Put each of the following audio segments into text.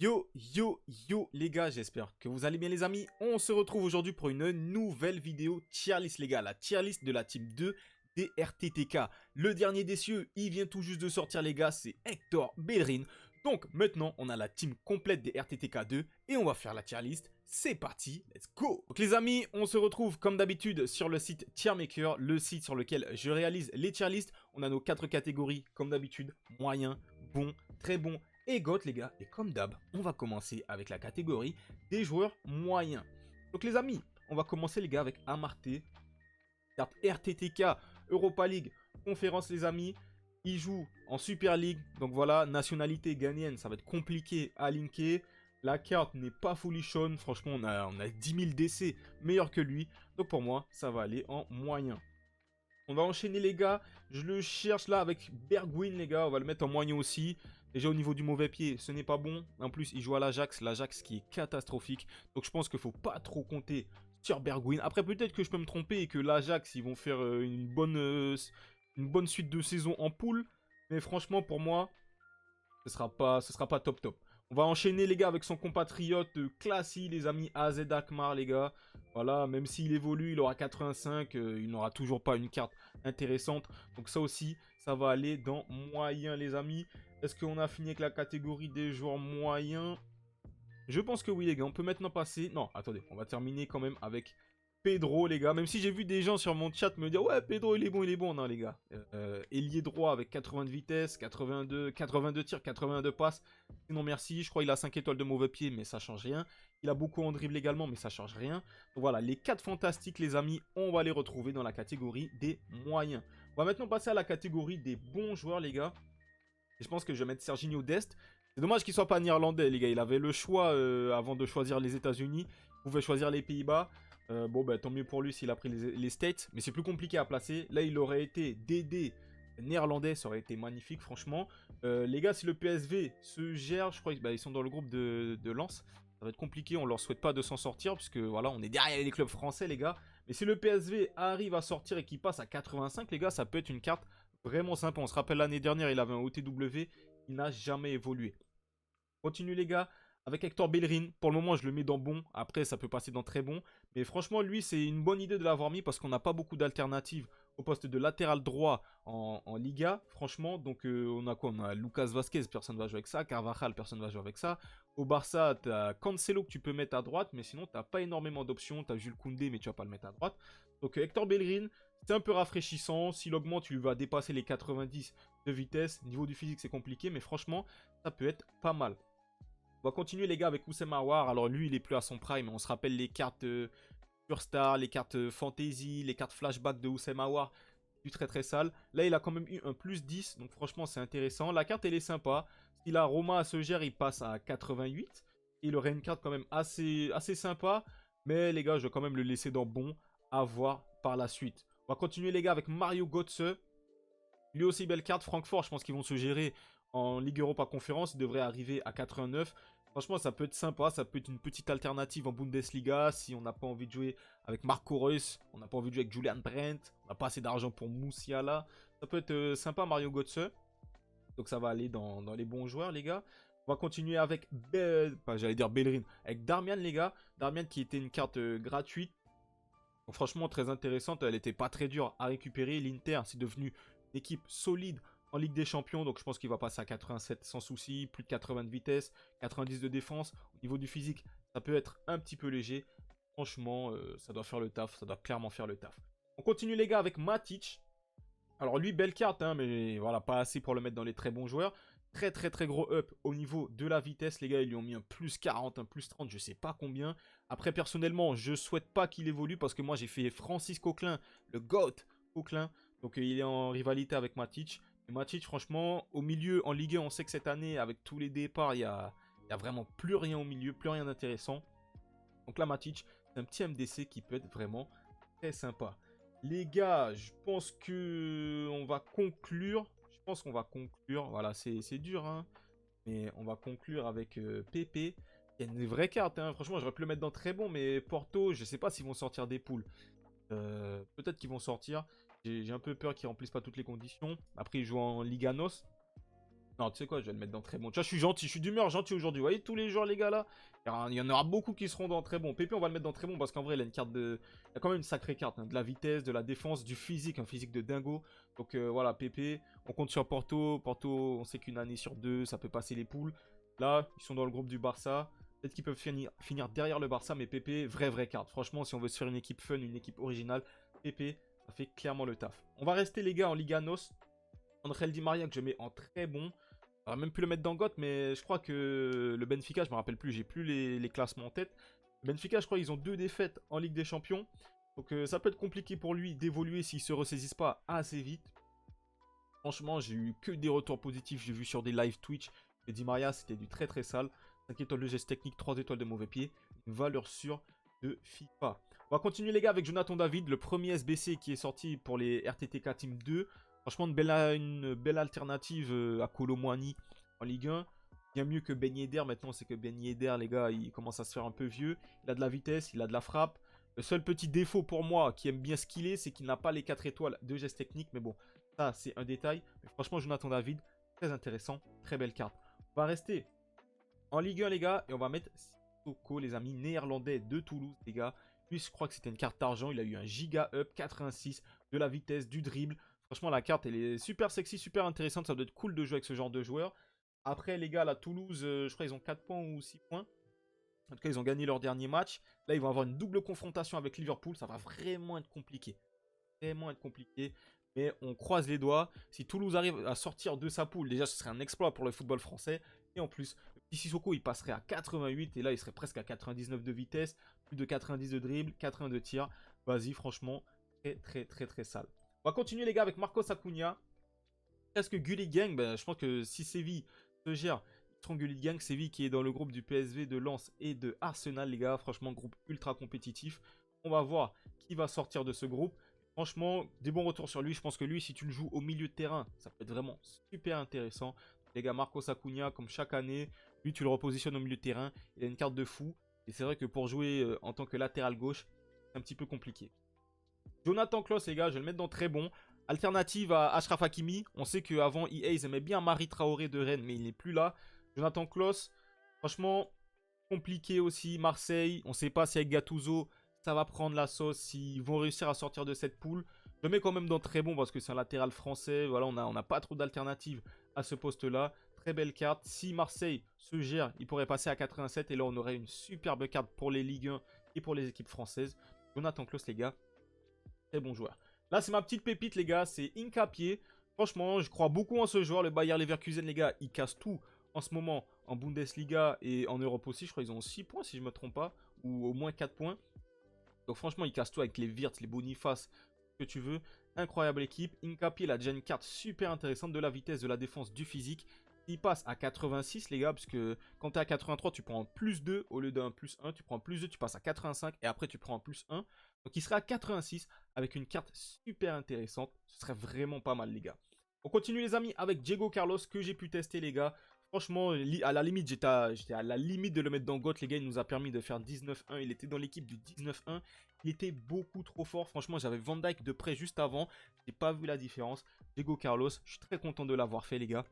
Yo, yo, yo les gars, j'espère que vous allez bien les amis. On se retrouve aujourd'hui pour une nouvelle vidéo tier list les gars, la tier list de la team 2 des RTTK. Le dernier des cieux, il vient tout juste de sortir les gars, c'est Hector Bellerin. Donc maintenant, on a la team complète des RTTK 2 et on va faire la tier list. C'est parti, let's go. Donc les amis, on se retrouve comme d'habitude sur le site Tiermaker, le site sur lequel je réalise les tier lists. On a nos 4 catégories comme d'habitude, moyen, bon, très bon et GOAT les gars. Et comme d'hab, on va commencer avec la catégorie des joueurs moyens. Donc les amis, on va commencer les gars avec Amarté, carte RTTK, Europa League, conférence les amis. Il joue en Super League, donc voilà, nationalité ghanéenne, ça va être compliqué à linker. La carte n'est pas folichonne, franchement on a 10 000 DC meilleur que lui. Donc pour moi, ça va aller en moyen. On va enchaîner les gars, je le cherche là avec Bergwijn les gars, on va le mettre en moyen aussi. Déjà au niveau du mauvais pied, ce n'est pas bon. En plus il joue à l'Ajax qui est catastrophique. Donc je pense qu'il ne faut pas trop compter sur Bergwijn. Après peut-être que je peux me tromper et que l'Ajax ils vont faire une bonne suite de saison en poule. Mais franchement pour moi, ce sera pas top top. On va enchaîner les gars avec son compatriote Classy, les amis, AZ Alkmaar les gars. Voilà, même s'il évolue, il aura 85, il n'aura toujours pas une carte intéressante. Donc ça aussi, ça va aller dans moyen les amis. Est-ce qu'on a fini avec la catégorie des joueurs moyens? Je pense que oui les gars, on peut maintenant passer... Non, attendez, on va terminer quand même avec Pedro les gars. Même si j'ai vu des gens sur mon chat me dire ouais Pedro il est bon, il est bon. Non les gars, ailier droit avec 80 de vitesse, 82 tirs, 82 passes. Sinon merci, je crois qu'il a 5 étoiles de mauvais pied mais ça change rien. Il a beaucoup en dribble également mais ça change rien. Donc voilà, les 4 fantastiques les amis, on va les retrouver dans la catégorie des moyens. On va maintenant passer à la catégorie des bons joueurs les gars. Et je pense que je vais mettre Serginho Dest. C'est dommage qu'il soit pas néerlandais, les gars. Il avait le choix avant de choisir les États-Unis. Il pouvait choisir les Pays-Bas. Bon, bah, tant mieux pour lui s'il a pris les States. Mais c'est plus compliqué à placer. Là, il aurait été DD néerlandais. Ça aurait été magnifique, franchement. Les gars, si le PSV se gère, je crois qu'ils sont dans le groupe de Lens. Ça va être compliqué. On leur souhaite pas de s'en sortir. Parce que voilà, on est derrière les clubs français, les gars. Mais si le PSV arrive à sortir et qu'il passe à 85, les gars, ça peut être une carte vraiment sympa. On se rappelle l'année dernière, il avait un OTW. Il n'a jamais évolué. Continue les gars, avec Hector Bellerin, pour le moment je le mets dans bon, après ça peut passer dans très bon, mais franchement lui c'est une bonne idée de l'avoir mis parce qu'on n'a pas beaucoup d'alternatives au poste de latéral droit en Liga, franchement, donc on a quoi? On a Lucas Vazquez, personne ne va jouer avec ça, Carvajal, personne ne va jouer avec ça, au Barça t'as Cancelo que tu peux mettre à droite, mais sinon t'as pas énormément d'options, t'as Jules Koundé mais tu vas pas le mettre à droite, donc Hector Bellerin, c'est un peu rafraîchissant, s'il augmente tu vas dépasser les 90 de vitesse, niveau du physique c'est compliqué, mais franchement ça peut être pas mal. On va continuer les gars avec Oussem Aouar. Alors lui il est plus à son prime. On se rappelle les cartes Purstar, les cartes Fantasy, les cartes Flashback de Oussem Aouar. Du très très sale. Là il a quand même eu un plus 10. Donc franchement c'est intéressant. La carte elle est sympa. Si la Roma se gère il passe à 88. Il aurait une carte quand même assez sympa. Mais les gars je vais quand même le laisser dans bon. À voir par la suite. On va continuer les gars avec Mario Götze. Lui aussi belle carte. Francfort je pense qu'ils vont se gérer en Ligue Europa Conférence, il devrait arriver à 89. Franchement, ça peut être sympa, ça peut être une petite alternative en Bundesliga si on n'a pas envie de jouer avec Marco Reus, on n'a pas envie de jouer avec Julian Brandt, on n'a pas assez d'argent pour Moussiala. Ça peut être sympa Mario Götze. Donc ça va aller dans les bons joueurs les gars. On va continuer avec, j'allais dire Bellerin, avec Darmian les gars. Darmian qui était une carte gratuite. Donc, franchement très intéressante, elle était pas très dure à récupérer. L'Inter c'est devenu une équipe solide en Ligue des Champions, donc je pense qu'il va passer à 87 sans souci, plus de 80 de vitesse, 90 de défense. Au niveau du physique, ça peut être un petit peu léger. Franchement, ça doit faire le taf, ça doit clairement faire le taf. On continue les gars avec Matic. Alors lui, belle carte, hein, mais voilà, pas assez pour le mettre dans les très bons joueurs. Très très très gros up au niveau de la vitesse, les gars, ils lui ont mis un plus 40, un plus 30, je sais pas combien. Après, personnellement, je souhaite pas qu'il évolue parce que moi j'ai fait Francis Coquelin, le GOAT Coquelin. Donc il est en rivalité avec Matic. Et Matic, franchement, au milieu, en Ligue 1, on sait que cette année, avec tous les départs, il y a vraiment plus rien au milieu, plus rien d'intéressant. Donc là, Matic, c'est un petit MDC qui peut être vraiment très sympa. Les gars, je pense que on va conclure. Je pense qu'on va conclure. Voilà, c'est dur, hein. Mais on va conclure avec Pépé. Il y a une vraie carte, hein. Franchement, j'aurais pu le mettre dans très bon, mais Porto, je ne sais pas s'ils vont sortir des poules. Peut-être qu'ils vont sortir. J'ai un peu peur qu'ils remplissent pas toutes les conditions. Après, ils jouent en Liga NOS. Non, tu sais quoi, je vais le mettre dans très bon. Tu vois, je suis gentil, je suis d'humeur gentil aujourd'hui. Vous voyez, tous les joueurs, les gars, là, il y en aura beaucoup qui seront dans très bon. Pépé, on va le mettre dans très bon parce qu'en vrai, il a une carte de. Il a quand même une sacrée carte, hein, de la vitesse, de la défense, du physique, un physique de dingo. Donc voilà, Pépé, on compte sur Porto. Porto, on sait qu'une année sur deux, ça peut passer les poules. Là, ils sont dans le groupe du Barça. Peut-être qu'ils peuvent finir derrière le Barça, mais Pépé, vraie carte. Franchement, si on veut se faire une équipe fun, une équipe originale, Pépé, ça fait clairement le taf. On va rester, les gars, en Liga NOS. Angel Di Maria que je mets en très bon. On va même plus le mettre dans GOAT, mais je crois que le Benfica, je me rappelle plus, j'ai plus les classements en tête. Le Benfica, je crois ils ont 2 défaites en Ligue des Champions. Donc ça peut être compliqué pour lui d'évoluer s'il se ressaisisse pas assez vite. Franchement, j'ai eu que des retours positifs. J'ai vu sur des live Twitch que Di Maria, c'était du très sale. 5 étoiles de geste technique, 3 étoiles de mauvais pied. Une valeur sûre de FIFA. On va continuer, les gars, avec Jonathan David, le premier SBC qui est sorti pour les RTTK Team 2. Franchement, une belle alternative à Kolo Muani en Ligue 1. Bien mieux que Ben Yedder. Maintenant, c'est que Ben Yedder, les gars, il commence à se faire un peu vieux. Il a de la vitesse, il a de la frappe. Le seul petit défaut pour moi, qui aime bien skiller, c'est qu'il n'a pas les 4 étoiles de geste technique. Mais bon, ça, c'est un détail. Mais franchement, Jonathan David, très intéressant. Très belle carte. On va rester en Ligue 1, les gars. Et on va mettre Sissoko, les amis néerlandais de Toulouse, les gars. Lui, je crois que c'était une carte d'argent. Il a eu un giga up, 86, de la vitesse, du dribble. Franchement, la carte, elle est super sexy, super intéressante. Ça doit être cool de jouer avec ce genre de joueur. Après, les gars, la Toulouse, je crois qu'ils ont 4 points ou 6 points. En tout cas, ils ont gagné leur dernier match. Là, ils vont avoir une double confrontation avec Liverpool. Ça va vraiment être compliqué. Vraiment être compliqué. Mais on croise les doigts. Si Toulouse arrive à sortir de sa poule, déjà, ce serait un exploit pour le football français. Et en plus, le petit Sissoko, il passerait à 88. Et là, il serait presque à 99 de vitesse. Plus de 90 de dribble, 80 de tir. Vas-y, franchement, très sale. On va continuer, les gars, avec Marcos Acuna. Est-ce que Gully Gang, ben, je pense que si Séville se gère, ils seront Gully Gang. Séville qui est dans le groupe du PSV, de Lens et de Arsenal, les gars. Franchement, groupe ultra compétitif. On va voir qui va sortir de ce groupe. Franchement, des bons retours sur lui. Je pense que lui, si tu le joues au milieu de terrain, ça peut être vraiment super intéressant. Les gars, Marcos Acuna, comme chaque année, lui, tu le repositionnes au milieu de terrain. Il a une carte de fou. Et c'est vrai que pour jouer en tant que latéral gauche, c'est un petit peu compliqué. Jonathan Klaus, les gars, je vais le mettre dans très bon. Alternative à Achraf Hakimi. On sait qu'avant, EA, ils aimaient bien Marie Traoré de Rennes, mais il n'est plus là. Jonathan Klaus, franchement, compliqué aussi. Marseille, on ne sait pas si avec Gattuso, ça va prendre la sauce, s'ils vont réussir à sortir de cette poule. Je le mets quand même dans très bon parce que c'est un latéral français. Voilà, on n'a pas trop d'alternatives à ce poste-là. Très belle carte. Si Marseille se gère, il pourrait passer à 87 et là, on aurait une superbe carte pour les Ligue 1 et pour les équipes françaises. Jonathan Klaus, les gars, très bon joueur. Là, c'est ma petite pépite, les gars. C'est Hincapié. Franchement, je crois beaucoup en ce joueur. Le Bayer Leverkusen, les gars, il casse tout en ce moment en Bundesliga et en Europe aussi. Je crois qu'ils ont 6 points, si je ne me trompe pas. Ou au moins 4 points. Donc, franchement, il casse tout avec les Wirtz, les Boniface, ce que tu veux. Incroyable équipe. Hincapié, il a déjà une carte super intéressante de la vitesse, de la défense, du physique. Il passe à 86, les gars, parce que quand tu es à 83, tu prends un plus 2 au lieu d'un plus 1. Tu prends un plus 2, tu passes à 85 et après, tu prends un plus 1. Donc, il sera à 86 avec une carte super intéressante. Ce serait vraiment pas mal, les gars. On continue, les amis, avec Diego Carlos que j'ai pu tester, les gars. Franchement, à la limite, j'étais à la limite de le mettre dans GOAT, les gars. Il nous a permis de faire 19-1. Il était dans l'équipe du 19-1. Il était beaucoup trop fort. Franchement, j'avais Van Dijk de près juste avant. Je n'ai pas vu la différence. Diego Carlos, je suis très content de l'avoir fait, les gars.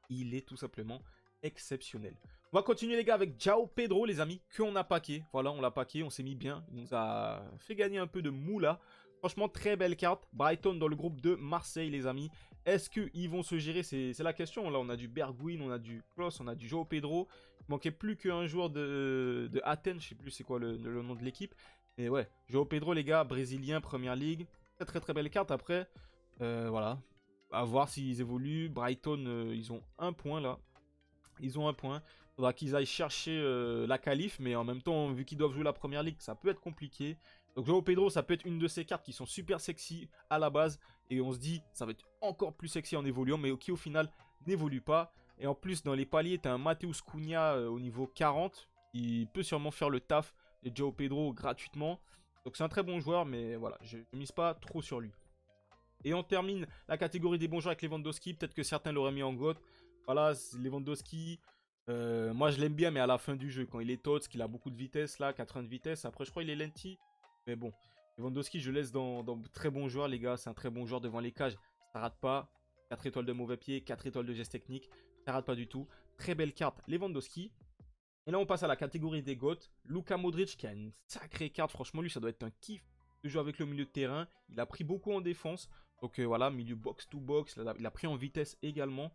Il est tout simplement exceptionnel. On va continuer, les gars, avec João Pedro, les amis, qu'on a packé. Voilà, on l'a packé, on s'est mis bien. Il nous a fait gagner un peu de moula. Franchement, très belle carte. Brighton dans le groupe de Marseille, les amis. Est-ce qu'ils vont se gérer? C'est la question. Là, on a du Bergwijn, on a du Klaus, on a du João Pedro. Il manquait plus qu'un joueur de Athènes. Je sais plus c'est quoi le nom de l'équipe. Mais ouais, João Pedro, les gars, brésilien, première ligue. Très belle carte. Après, voilà. À voir s'ils évoluent. Brighton, ils ont un point là. Ils ont un point. Il faudra qu'ils aillent chercher la qualif. Mais en même temps, vu qu'ils doivent jouer la première ligue, ça peut être compliqué. Donc João Pedro, ça peut être une de ces cartes qui sont super sexy à la base. Et on se dit, ça va être encore plus sexy en évoluant. Mais qui au final n'évolue pas. Et en plus, dans les paliers, tu as un Mateus Cunha au niveau 40. Qui peut sûrement faire le taf de João Pedro gratuitement. Donc c'est un très bon joueur. Mais voilà, je ne mise pas trop sur lui. Et on termine la catégorie des bons joueurs avec Lewandowski. Peut-être que certains l'auraient mis en GOAT. Voilà, Lewandowski. Moi, je l'aime bien, mais à la fin du jeu, quand il est tots, qu'il a beaucoup de vitesse, là, 80 de vitesse. Après, je crois qu'il est lenti. Mais bon, Lewandowski, je le laisse dans très bons joueurs, les gars. C'est un très bon joueur devant les cages. Ça rate pas. 4 étoiles de mauvais pied, 4 étoiles de geste technique. Ça rate pas du tout. Très belle carte, Lewandowski. Et là, on passe à la catégorie des GOAT. Luka Modric qui a une sacrée carte. Franchement, lui, ça doit être un kiff de jouer avec le milieu de terrain. Il a pris beaucoup en défense. Donc voilà, milieu box-to-box. Il a pris en vitesse également.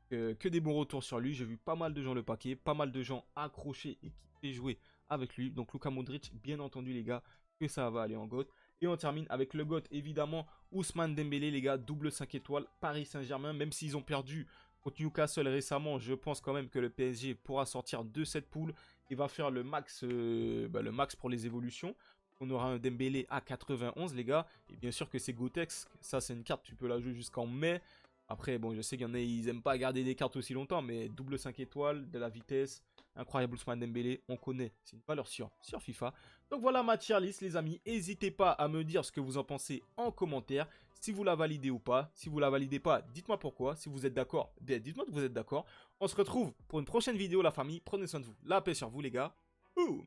Que des bons retours sur lui. J'ai vu pas mal de gens le paquet. Pas mal de gens accrochés et qui fait jouer avec lui. Donc Luka Modric, bien entendu, les gars, que ça va aller en GOAT. Et on termine avec le GOAT, évidemment, Ousmane Dembélé, les gars, double 5 étoiles, Paris Saint-Germain, même s'ils ont perdu contre Newcastle récemment, je pense quand même que le PSG pourra sortir de cette poule et va faire le max pour les évolutions. On aura un Dembélé à 91, les gars, et bien sûr que c'est Gotex, ça c'est une carte, tu peux la jouer jusqu'en mai. Après, bon, je sais qu'il y en a, ils aiment pas garder des cartes aussi longtemps, mais double 5 étoiles, de la vitesse, incroyable Ousmane Dembélé, on connaît, c'est une valeur sûre sur FIFA. Donc voilà ma tier list les amis, n'hésitez pas à me dire ce que vous en pensez en commentaire, si vous la validez ou pas. Si vous la validez pas, dites-moi pourquoi. Si vous êtes d'accord, dites-moi que vous êtes d'accord. On se retrouve pour une prochaine vidéo la famille, prenez soin de vous. La paix sur vous les gars. Boum.